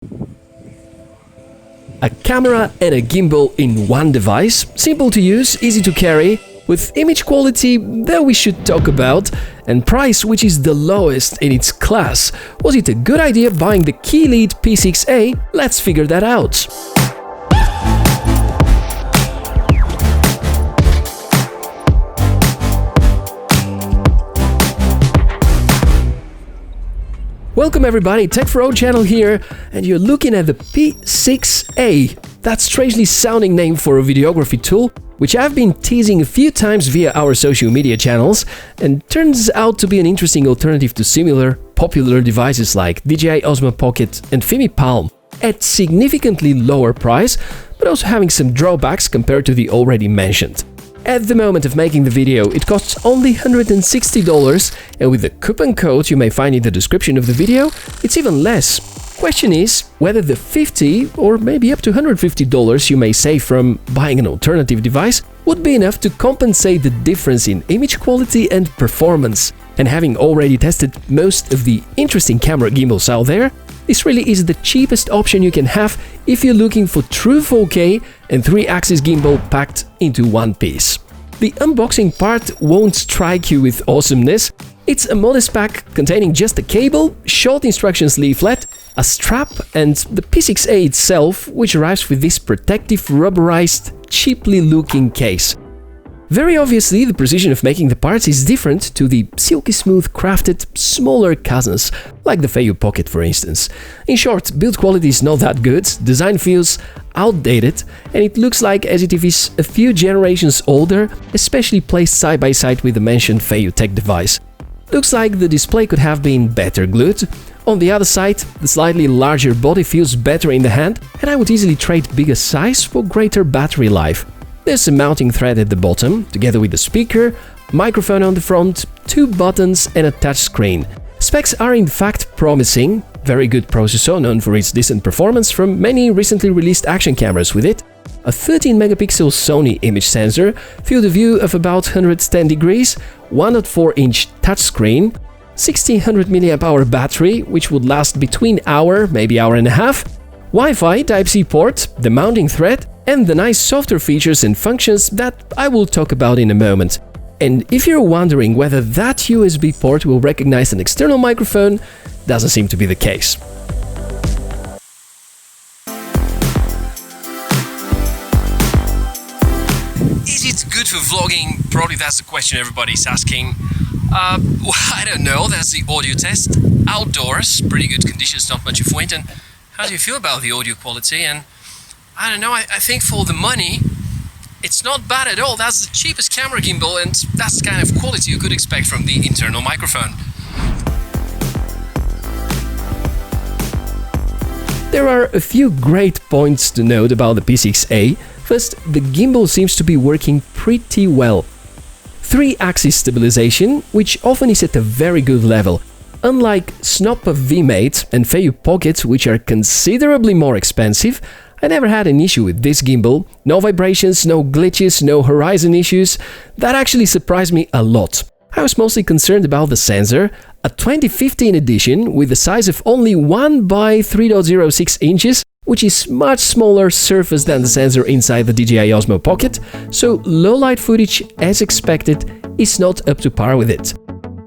A camera and a gimbal in one device, simple to use, easy to carry, with image quality that we should talk about, and price which is the lowest in its class. Was it a good idea buying the Keelead P6A? Let's figure that out. Welcome everybody, Tech4O channel here, and you're looking at the P6A, that strangely sounding name for a videography tool, which I've been teasing a few times via our social media channels, and turns out to be an interesting alternative to similar popular devices like DJI Osmo Pocket and Fimi Palm, at significantly lower price, but also having some drawbacks compared to the already mentioned. At the moment of making the video, it costs only $160, and with the coupon code you may find in the description of the video, it's even less. Question is whether the $50 or maybe up to $150 you may save from buying an alternative device would be enough to compensate the difference in image quality and performance. And having already tested most of the interesting camera gimbals out there, this really is the cheapest option you can have if you're looking for true 4K and 3-axis gimbal packed into one piece. The unboxing part won't strike you with awesomeness. It's a modest pack containing just a cable, short instructions leaflet, a strap, and the P6A itself, which arrives with this protective rubberized, cheaply looking case. Very obviously, the precision of making the parts is different to the silky smooth crafted, smaller cousins, like the Xiaomi Pocket for instance. In short, build quality is not that good, design feels outdated, and it looks like as if it is a few generations older, especially placed side by side with the mentioned Xiaomi Tech device. Looks like the display could have been better glued. On the other side, the slightly larger body feels better in the hand, and I would easily trade bigger size for greater battery life. There's a mounting thread at the bottom, together with the speaker, microphone on the front, 2 buttons and a touchscreen. Specs are in fact promising, very good processor known for its decent performance from many recently released action cameras with it, a 13-megapixel Sony image sensor, field of view of about 110 degrees, 1.4-inch touchscreen, 1600 mAh battery, which would last between hour, maybe hour and a half, Wi-Fi Type-C port, the mounting thread, and the nice software features and functions that I will talk about in a moment. And if you're wondering whether that USB port will recognize an external microphone, doesn't seem to be the case. Is it good for vlogging? Probably that's the question everybody's asking. Well, I don't know, that's the audio test. Outdoors, pretty good conditions, not much of wind. And how do you feel about the audio quality? And I don't know, I think for the money, it's not bad at all. That's the cheapest camera gimbal, and that's the kind of quality you could expect from the internal microphone. There are a few great points to note about the P6A. First, the gimbal seems to be working pretty well. 3-axis stabilization, which often is at a very good level. Unlike Snoppa V-Mate and Xiaomi Pocket, which are considerably more expensive, I never had an issue with this gimbal. No vibrations, no glitches, no horizon issues. That actually surprised me a lot. I was mostly concerned about the sensor, a 2015 edition with a size of only 1 by 3.06 inches, which is much smaller surface than the sensor inside the DJI Osmo Pocket, so low light footage, as expected, is not up to par with it.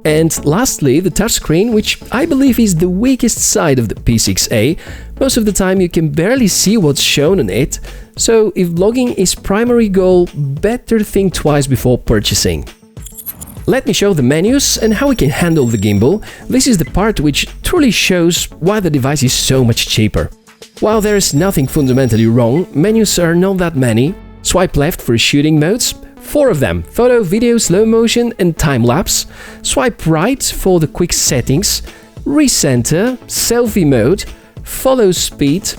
And lastly, the touchscreen, which I believe is the weakest side of the P6A. Most of the time you can barely see what's shown on it, so if vlogging is primary goal, better think twice before purchasing. Let me show the menus and how we can handle the gimbal. This is the part which truly shows why the device is so much cheaper. While there is nothing fundamentally wrong, menus are not that many. Swipe left for shooting modes. 4 of them: photo, video, slow motion and time-lapse. Swipe right for the quick settings, recenter, selfie mode, follow speed,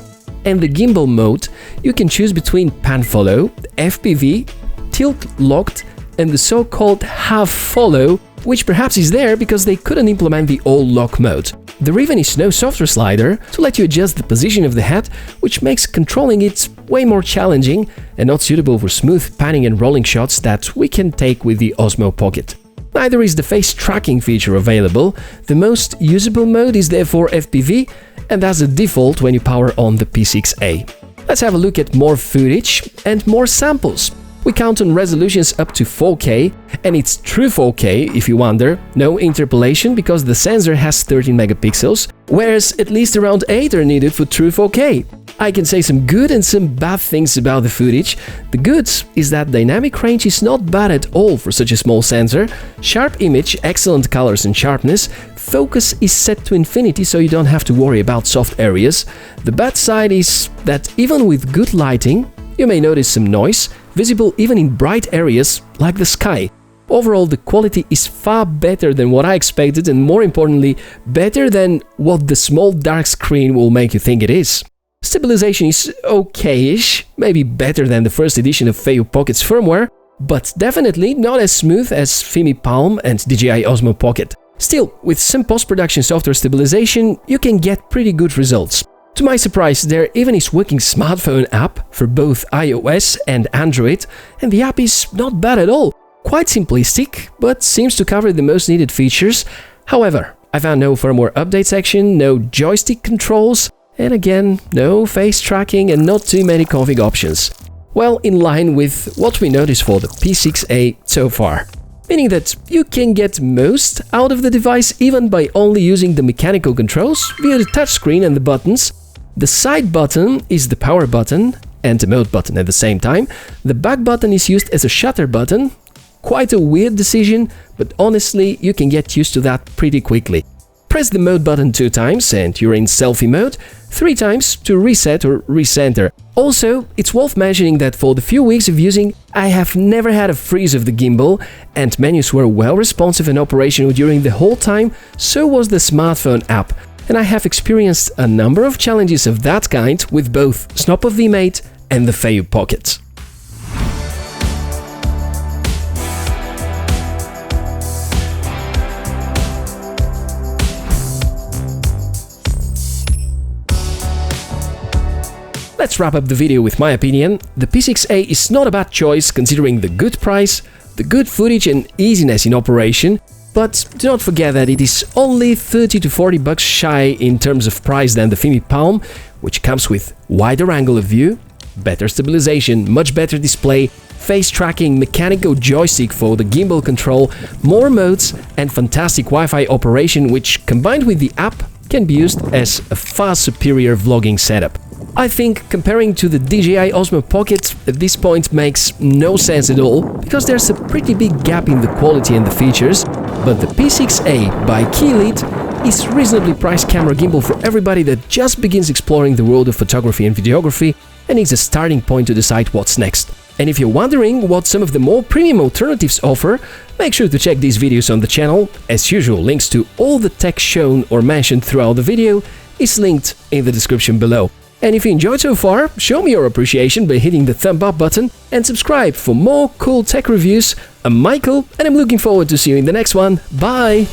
and the gimbal mode. You can choose between pan follow, FPV, tilt locked, and the so-called half follow, which perhaps is there because they couldn't implement the all lock mode. There even is no software slider to let you adjust the position of the head, which makes controlling it way more challenging and not suitable for smooth panning and rolling shots that we can take with the Osmo Pocket. Neither is the face tracking feature available. The most usable mode is therefore FPV, and that's the default when you power on the P6A. Let's have a look at more footage and more samples. We count on resolutions up to 4K, and it's true 4K if you wonder, no interpolation because the sensor has 13 megapixels, whereas at least around 8 are needed for true 4K. I can say some good and some bad things about the footage. The good is that dynamic range is not bad at all for such a small sensor, sharp image, excellent colors and sharpness, focus is set to infinity so you don't have to worry about soft areas. The bad side is that even with good lighting, you may notice some noise, visible even in bright areas like the sky. Overall, the quality is far better than what I expected and more importantly, better than what the small dark screen will make you think it is. Stabilization is okay-ish, maybe better than the first edition of Fimi Pocket's firmware, but definitely not as smooth as Fimi Palm and DJI Osmo Pocket. Still, with some post-production software stabilization, you can get pretty good results. To my surprise, there even is working smartphone app for both iOS and Android, and the app is not bad at all. Quite simplistic, but seems to cover the most needed features. However, I found no firmware update section, no joystick controls, and again, no face tracking and not too many config options. Well, in line with what we noticed for the P6A so far. Meaning that you can get most out of the device even by only using the mechanical controls via the touchscreen and the buttons. The side button is the power button and the mode button at the same time. The back button is used as a shutter button. Quite a weird decision, but honestly, you can get used to that pretty quickly. Press the mode button 2 times and you're in selfie mode, 3 times to reset or recenter. Also, it's worth mentioning that for the few weeks of using, I have never had a freeze of the gimbal, and menus were well responsive and operational during the whole time, so was the smartphone app. And I have experienced a number of challenges of that kind with both Snopper V-Mate and the Fimi Pocket. Let's wrap up the video with my opinion. The P6A is not a bad choice considering the good price, the good footage and easiness in operation, but do not forget that it is only 30 to 40 bucks shy in terms of price than the Fimi Palm, which comes with wider angle of view, better stabilization, much better display, face tracking, mechanical joystick for the gimbal control, more modes and fantastic Wi-Fi operation which combined with the app can be used as a far superior vlogging setup. I think comparing to the DJI Osmo Pocket at this point makes no sense at all, because there's a pretty big gap in the quality and the features, but the P6A by Keelead is reasonably priced camera gimbal for everybody that just begins exploring the world of photography and videography and needs a starting point to decide what's next. And if you're wondering what some of the more premium alternatives offer, make sure to check these videos on the channel. As usual, links to all the tech shown or mentioned throughout the video is linked in the description below. And if you enjoyed so far, show me your appreciation by hitting the thumb up button and subscribe for more cool tech reviews. I'm Michael and I'm looking forward to seeing you in the next one. Bye!